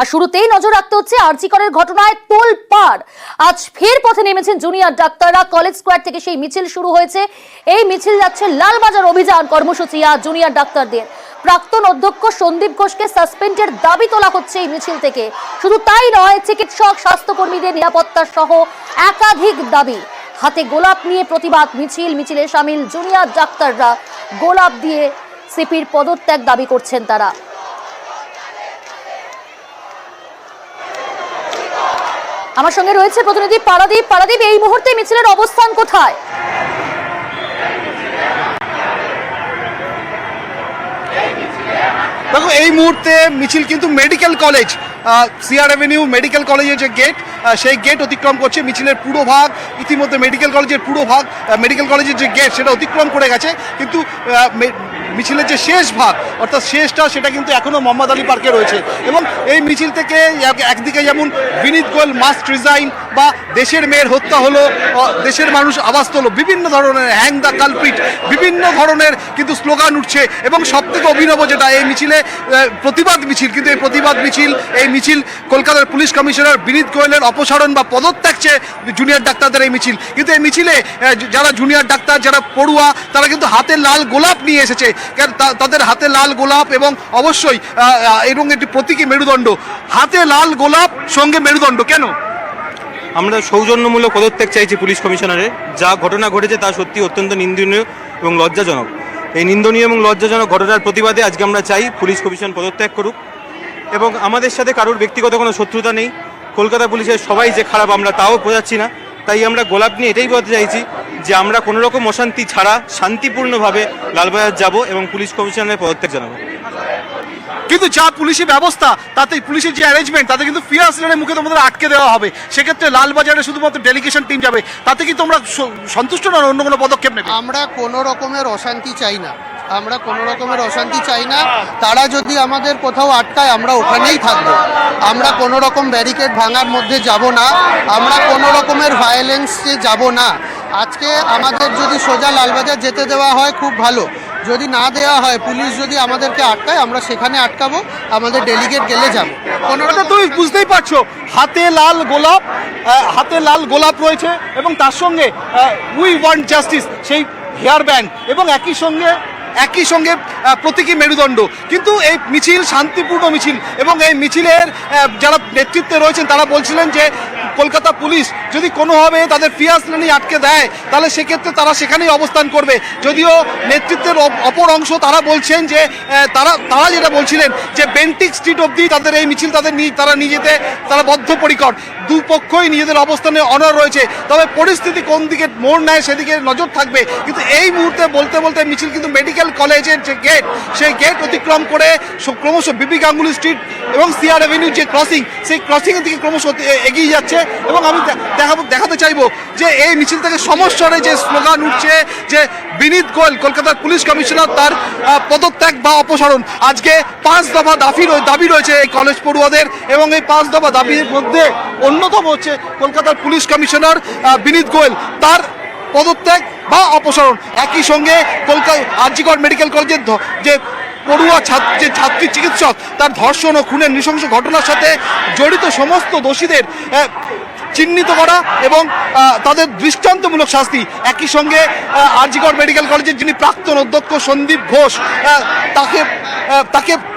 আর শুরুতেই নজর রাখতে হচ্ছে আরজি করের ঘটনায় তোলপাড়। আজ ফের পথে নেমেছেন জুনিয়র ডাক্তাররা। কলেজ স্কোয়ার থেকে সেই মিছিল শুরু হয়েছে। এই মিছিল যাচ্ছে লালবাজার অভিযান কর্মসূচি আর জুনিয়র ডাক্তারদের। প্রাক্তন অধ্যক্ষ সন্দীপ ঘোষকে সাসপেন্ডের দাবি তোলা হচ্ছে এই মিছিল থেকে। শুধু তাই নয়, চিকিৎসক স্বাস্থ্যকর্মীদের নিরাপত্তা সহ একাধিক দাবি। হাতে গোলাপ নিয়ে প্রতিবাদ মিছিল। মিছিলে সামিল জুনিয়র ডাক্তাররা গোলাপ দিয়ে সিপির পদত্যাগ দাবি করছেন তারা। আমার সঙ্গে রয়েছে প্রতিনিধি পারাদীপ। পারাদীপ, এই মুহূর্তে মিছিলের অবস্থান কোথায়? দেখো, এই মুহূর্তে মিছিল কিন্তু medical college CR Avenue medical কলেজের যে গেট, সেই গেট অতিক্রম করছে। মিছিলের পুরো ভাগ ইতিমধ্যে মেডিকেল কলেজের যে গেট সেটা অতিক্রম করে গেছে, কিন্তু মিছিলের যে শেষ ভাগ অর্থাৎ শেষটা সেটা কিন্তু এখনও মোহাম্মদ আলী পার্কে রয়েছে। এবং এই মিছিল থেকে একদিকে যেমন বিনীত গোয়েল মাস্ট রিজাইন বা দেশের মেয়ের হত্যা হলো, দেশের মানুষ আওয়াজ তোলো, বিভিন্ন ধরনের হ্যাং দ্য কালপ্রিট, বিভিন্ন ধরনের কিন্তু স্লোগান উঠছে। এবং সবথেকে অভিনব যেটা, এই মিছিলে প্রতিবাদ মিছিল, কিন্তু এই প্রতিবাদ মিছিল এই মিছিল কলকাতার পুলিশ কমিশনার বিনীত গোয়েলের অপসারণ বা পদত্যাগ চেয়ে জুনিয়র ডাক্তারদের এই মিছিল। কিন্তু এই মিছিলে যারা জুনিয়র ডাক্তার, যারা পড়ুয়া, তারা কিন্তু হাতে লাল গোলাপ নিয়ে এসেছে। তাদের হাতে লাল গোলাপ এবং অবশ্যই এবং একটি প্রতীকী মেরুদণ্ড। হাতে লাল গোলাপ, সঙ্গে মেরুদণ্ড। কেন? আমরা সৌজন্যমূলক পদত্যাগ চাইছি পুলিশ কমিশনারের। যা ঘটনা ঘটেছে তা সত্যি অত্যন্ত নিন্দনীয় এবং লজ্জাজনক। এই নিন্দনীয় এবং লজ্জাজনক ঘটনার প্রতিবাদে আজকে আমরা চাই পুলিশ কমিশন পদত্যাগ করুক। এবং আমাদের সাথে কারোর ব্যক্তিগত কোনো শত্রুতা নেই। কলকাতা পুলিশের সবাই যে খারাপ আমরা তাও বোঝাচ্ছি না। তাই আমরা গোলাপ নিয়ে এটাই বলতে চাইছি যে আমরা কোনো রকম অশান্তি ছাড়া শান্তিপূর্ণভাবে লালবাজার যাব এবং পুলিশ কমিশনারের পদত্যাগ জানাবো। কিন্তু যা পুলিশি ব্যবস্থা, তাতে পুলিশের যে অ্যারেঞ্জমেন্ট, তাতে কিন্তু ফিয়ার্স লেনের মুখে তোমাদের আটকে দেওয়া হবে। সেক্ষেত্রে লালবাজারে শুধুমাত্র ডেলিগেশন টিম যাবে, তাতে কি তোমরা সন্তুষ্ট না? অন্য কোনো পদক্ষেপ নেবে? আমরা কোনো রকমের অশান্তি চাই না। তারা যদি আমাদের কোথাও আটকায়, আমরা ওখানেই থাকবো। আমরা কোনো রকম ব্যারিকেড ভাঙার মধ্যে যাব না। আমরা কোনো রকমের ভায়োলেন্সে যাব না। আজকে আমাদের যদি সোজা লালবাজার যেতে দেওয়া হয় খুব ভালো, যদি না দেওয়া হয়, পুলিশ যদি আমাদেরকে আটকায়, আমরা সেখানে আটকাবো। আমাদের ডেলিগেট গেলে যাবো। কোনোটা তুমি বুঝতেই পারছো, হাতে লাল গোলাপ রয়েছে এবং তার সঙ্গে উই ওয়ান্ট জাস্টিস সেই হেয়ার ব্যান্ড এবং একই সঙ্গে প্রতীকী মেরুদণ্ড। কিন্তু এই মিছিল শান্তিপূর্ণ মিছিল এবং এই মিছিলের যারা নেতৃত্বে রয়েছেন তারা বলছিলেন যে কলকাতা পুলিশ যদি কোনোভাবে তাদের ফিয়ার্স লেনে আটকে দেয়, তাহলে সেক্ষেত্রে তারা সেখানেই অবস্থান করবে। যদিও নেতৃত্বের অপর অংশ তারা বলছেন যে তারা যেটা বলছিলেন যে বেন্টিক স্ট্রিট অবধি তাদের এই মিছিল তারা নিয়ে যেতে তারা বদ্ধপরিকর। দুপক্ষই নিজেদের অবস্থানে অনড় রয়েছে। তবে পরিস্থিতি কোন দিকে মোড় নেয় সেদিকে নজর থাকবে। কিন্তু এই মুহূর্তে বলতে মিছিল কিন্তু মেডিকেল কলেজের যে গেট, সেই গেট অতিক্রম করে ক্রমশ বিপি গাঙ্গুলি স্ট্রিট এবং সিআর এভিনিউ যে ক্রসিং, সেই ক্রসিংয়ের দিকে ক্রমশ এগিয়ে যাচ্ছে। এবং আমি দেখাতে চাইবো যে এই মিছিল থেকে সমস্যারে যে স্লোগান উঠছে যে বিনীত গোয়েল কলকাতার পুলিশ কমিশনার তার পদত্যাগ বা অপসারণ। আজকে 5 দফা দাবি রয়েছে এই কলেজ পড়ুয়াদের এবং এই 5 দফা দাবির মধ্যে অন্যতম হচ্ছে কলকাতার পুলিশ কমিশনার বিনীত গোয়েল তার পদত্যাগ বা অপসারণ। একই সঙ্গে আরজি কর মেডিকেল কলেজের যে পড়ুয়া ছাত্রী চিকিৎসক, তার ধর্ষণ ও খুনের নৃশংস ঘটনার সাথে জড়িত সমস্ত দোষীদের চিহ্নিত করা এবং তাদের দৃষ্টান্তমূলক শাস্তি। একই সঙ্গে আরজি কর মেডিকেল কলেজের যিনি প্রাক্তন অধ্যক্ষ সন্দীপ ঘোষ,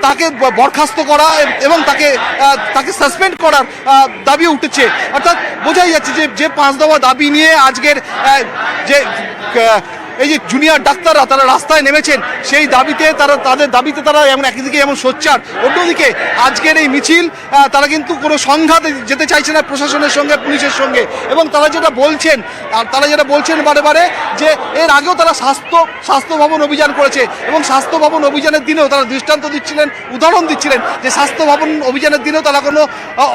তাকে বরখাস্ত করা এবং তাকে সাসপেন্ড করার দাবিও উঠেছে। অর্থাৎ বোঝাই যাচ্ছে যে 5 দফা দাবি নিয়ে আজকের এই যে জুনিয়র ডাক্তাররা তারা রাস্তায় নেমেছেন, সেই দাবিতে তাদের দাবিতে তারা একদিকে যেমন সোচ্চার, অন্যদিকে আজকের এই মিছিল তারা কিন্তু কোনো সংঘাতে যেতে চাইছে না প্রশাসনের সঙ্গে, পুলিশের সঙ্গে। এবং তারা যেটা বলছেন বারে যে এর আগেও তারা স্বাস্থ্য ভবন অভিযান করেছে এবং স্বাস্থ্য ভবন অভিযানের দিনেও তারা দৃষ্টান্ত দিচ্ছিলেন, উদাহরণ দিচ্ছিলেন যে স্বাস্থ্য ভবন অভিযানের দিনেও তারা কোনো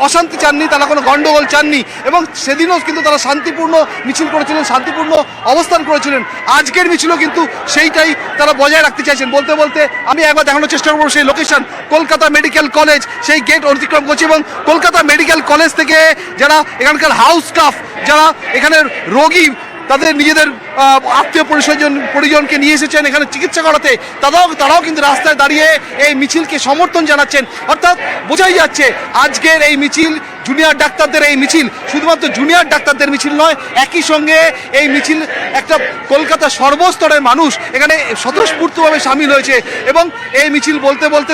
অশান্তি চাননি, তারা কোনো গণ্ডগোল চাননি এবং সেদিনও কিন্তু তারা শান্তিপূর্ণ মিছিল করেছিলেন, শান্তিপূর্ণ অবস্থান করেছিলেন। আজকের মিছিলও কিন্তু সেইটাই তারা বজায় রাখতে চাইছেন। বলতে আমি একবার দেখানোর চেষ্টা করবো সেই লোকেশন, কলকাতা মেডিকেল কলেজ, সেই গেট অতিক্রম করছে এবং কলকাতা মেডিকেল কলেজ থেকে যারা এখানকার হাউস স্টাফ, যারা এখানের রোগী, তাদের নিজেদের আত্মীয় পরিজনকে নিয়ে এসেছেন এখানে চিকিৎসা করাতে, তারাও কিন্তু রাস্তায় দাঁড়িয়ে এই মিছিলকে সমর্থন জানাচ্ছেন। অর্থাৎ বোঝাই যাচ্ছে আজকের এই মিছিল, জুনিয়র ডাক্তারদের এই মিছিল শুধুমাত্র জুনিয়র ডাক্তারদের মিছিল নয়, একই সঙ্গে এই মিছিল একটা কলকাতার সর্বস্তরের মানুষ এখানে স্বতঃস্ফূর্তভাবে সামিল হয়েছে। এবং এই মিছিল বলতে বলতে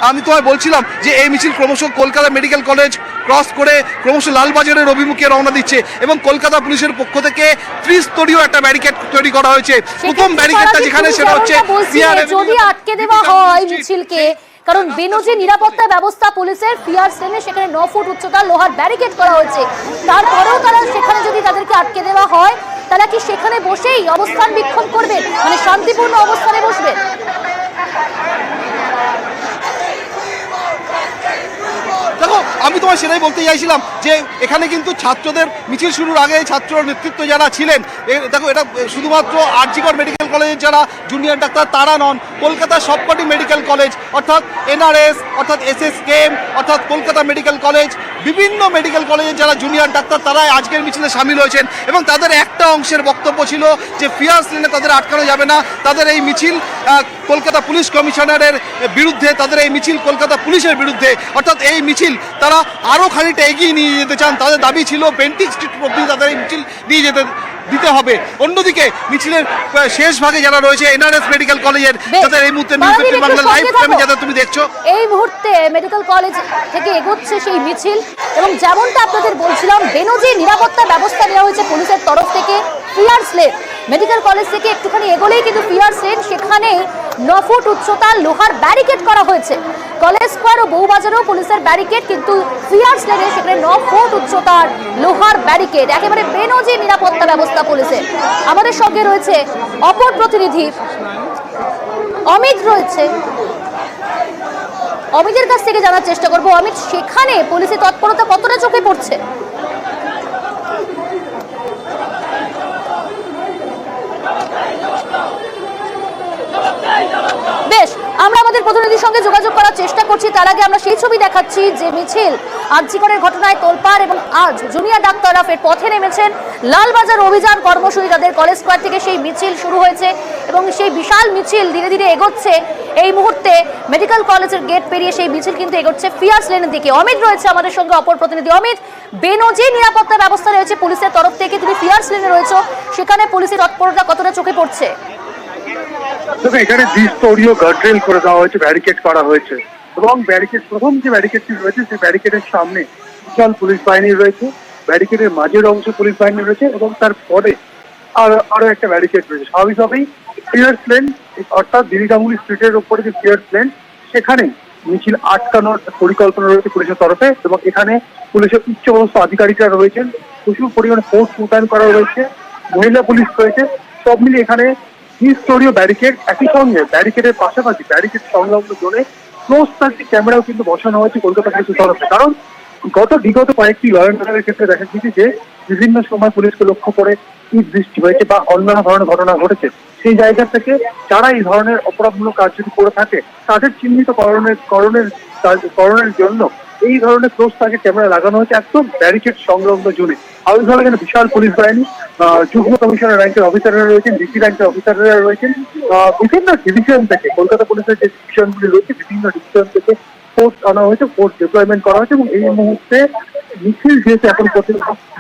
আমি তোমায় বলছিলাম যে এই মিছিল ক্রমশ কলকাতা মেডিকেল কলেজ ক্রস করে ক্রমশ লালবাজারের অভিমুখে রওনা দিচ্ছে এবং কলকাতা পুলিশের পক্ষ থেকে ত্রিস্তরীয় একটা ব্যারিকেড তৈরি করা হয়েছে। প্রথম ব্যারিকেডটা যেখানে সেটা হচ্ছে যদি আটকে দেওয়া হয় মিছিলকে, কারণ বেনজি নিরাপত্তা ব্যবস্থা পুলিশের ফিয়ার শ্রেণী, সেখানে 9 ফুট উচ্চতার লোহার ব্যারিকেড করা হয়েছে। তারপরেও তারা সেখানে যদি তাদেরকে আটকে দেওয়া হয়, তারা কি সেখানে বসেই অবস্থান বিক্ষোভ করবেন, মানে শান্তিপূর্ণ অবস্থানে বসবেন? দেখো, আমি তোমায় সেটাই বলতে চাইছিলাম যে এখানে কিন্তু ছাত্রদের মিছিল শুরুর আগে ছাত্র নেতৃত্ব যারা ছিলেন, দেখো এটা শুধুমাত্র আরজিকর মেডিকেল কলেজের যারা জুনিয়র ডাক্তার তারা নন, কলকাতার সবকটি মেডিকেল কলেজ অর্থাৎ এনআরএস, অর্থাৎ এসএসকেএম, অর্থাৎ কলকাতা মেডিকেল কলেজ, বিভিন্ন মেডিকেল কলেজের যারা জুনিয়র ডাক্তার তারাই আজকের মিছিলে সামিল হয়েছেন। এবং তাদের একটা অংশের বক্তব্য ছিল যে ফিয়ার্স লেনে তাদের আটকানো যাবে না, তাদের এই মিছিল কলকাতা পুলিশ কমিশনারের বিরুদ্ধে, তাদের এই মিছিল কলকাতা পুলিশের বিরুদ্ধে। অর্থাৎ এই মিছিল তারা আরও খানিকটা এগিয়ে নিয়ে যেতে চান, তাদের দাবি ছিল বেন্টিং স্ট্রিট অব্দি তাদের এই মিছিল নিয়ে দিতে হবে। অন্যদিকে মিছিলের শেষ ভাগে যারা রয়েছে এনআরএস মেডিকেল কলেজের, যাদের এই মুহূর্তে বাংলা লাইভ ফ্রেমে যাদের তুমি দেখছো, এই মুহূর্তে মেডিকেল কলেজ থেকে এগোচ্ছে সেই মিছিল। এবং যেমনটা আপনাদের বলছিলাম, বেনজি নিরাপত্তা ব্যবস্থা নেওয়া হয়েছে পুলিশের তরফ থেকে। ফিয়ার্স লেন মেডিকেল কলেজ থেকে একটুখানি এগোলেই কিন্তু ফিয়ার্স লেন, সেখানে 9 ফুট উচ্চতার লোহার ব্যারিকেড করা হয়েছে। কলেজ স্কোয়ার ও বউবাজারেও পুলিশের ব্যারিকেড, কিন্তু ফিয়ার্স লেনে সেখানে 9 ফুট উচ্চতার লোহার ব্যারিকেড, একেবারে বেনজি নিরাপত্তা ব্যবস্থা পুলিশের। আমাদের সঙ্গে রয়েছে অপর প্রতিনিধি অমিত রয়েছে, অমিতের কাছ থেকে জানার চেষ্টা করব। অমিত, সেখানে পুলিশের তৎপরতা কতটা চোখে পড়ছে? বেশ, আমরা আমাদের প্রতিনিধির সঙ্গে যোগাযোগ করার চেষ্টা করছি। তার আগে আমরা সেই ছবি দেখাচ্ছি যে মিছিল আরজিকরের ঘটনায় তোলপাড়, এবং আজ জুনিয়র ডাক্তাররা ফের পথে নেমেছেন। লালবাজার অভিযান কর্মসূচি তাদের কলেজ স্কোয়ার থেকে সেই মিছিল শুরু হয়েছে এবং সেই বিশাল মিছিল ধীরে ধীরে এগোচ্ছে। এই মুহূর্তে মেডিকেল কলেজের গেট পেরিয়ে সেই মিছিল কিন্তু এগোচ্ছে ফিয়ার্স লেনের দিকে। অমিত রয়েছে আমাদের সঙ্গে, অপর প্রতিনিধি অমিত। বেনজি নিরাপত্তা ব্যবস্থা রয়েছে পুলিশের তরফ থেকে, তুমি ফিয়ার্স লেনে রয়েছে, সেখানে পুলিশের তৎপরতা কতটা চোখে পড়ছে? তবে এখানে দ্বিস্তরীয় গার্ডরেল করে দেওয়া হয়েছে, ব্যারিকেড করা হয়েছে এবং প্রথম যে ব্যারিকেডটি রয়েছে সেই ব্যারিকেডের সামনে বিশাল পুলিশ বাহিনী রয়েছে, ব্যারিকেডের মাঝের অংশে পুলিশ বাহিনী রয়েছে এবং তারপরে আরো একটা ব্যারিকেড রয়েছে। স্বাভাবিকভাবেই ফিয়ার্স লেন, অর্থাৎ দিদি গাঙ্গুলি স্ট্রিটের উপরে যে ফিয়ার্স লেন, সেখানে মিছিল আটকানোর পরিকল্পনা রয়েছে পুলিশের তরফে এবং এখানে পুলিশের উচ্চপদস্থ আধিকারিকরা রয়েছেন, প্রচুর পরিমাণে ফোর্স মোতায়েন করা রয়েছে, মহিলা পুলিশ রয়েছে। সব মিলিয়ে এখানে দ্বিস্তরীয় ব্যারিকেড, একই সঙ্গে ব্যারিকেডের পাশাপাশি ব্যারিকেড সংলগ্ন জোনে ক্লোজ সার্কিট ক্যামেরাও কিন্তু বসানো হয়েছে কলকাতা পুলিশের তরফে। কারণ বিগত কয়েকটি ল অ্যান্ড অর্ডারের ক্ষেত্রে দেখা গেছে যে বিভিন্ন সময় পুলিশকে লক্ষ্য করে ঈদ বৃষ্টি হয়েছে বা অন্যান্য ধরনের ঘটনা ঘটেছে। সেই জায়গা থেকে যারা এই ধরনের অপরাধমূলক কাজ যদি করে থাকে তাদের চিহ্নিত করণের জন্য এই ধরনের ক্লোজ সার্কিট ক্যামেরা লাগানো হয়েছে একদম ব্যারিকেড সংলগ্ন জোনে। আবির্ভাবে এখানে বিশাল পুলিশ বাহিনী, যুগ্ম কমিশনার র্যাঙ্কের অফিসাররা রয়েছেন, ডিসি র্যাঙ্কের অফিসাররা রয়েছেন, বিভিন্ন ডিভিশন থেকে কলকাতা পুলিশের যে ডিভিশনগুলি রয়েছে বিভিন্ন ডিভিশন থেকে ফোর্স আনা হয়েছে, ফোর্স ডিপ্লয়মেন্ট করা হয়েছে। এবং এই মুহূর্তে মিছিল যেহেতু এখন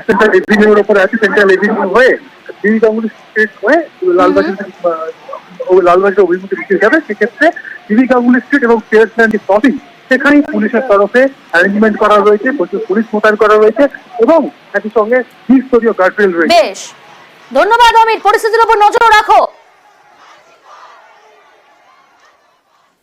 সেন্ট্রাল এভিনিউর উপরে আছে, সেন্ট্রাল এভিনিউ হয়ে দিদি গাঙ্গুলি স্ট্রিট হয়ে লালবাজার অভিমুখে মিছিল যাবে। সেক্ষেত্রে দিদি গাঙ্গুলি স্ট্রিট এবং ফিয়ার্স লেন ক্রসিং সেখানেই পুলিশের তরফে অ্যারেঞ্জমেন্ট করা রয়েছে, প্রচুর পুলিশ মোতায়েন করা রয়েছে এবং একই সঙ্গে দ্বিস্তরীয় গার্ডরেল রয়েছে। বেশ, ধন্যবাদ অমিত, পরিস্থিতির উপর নজর রাখো।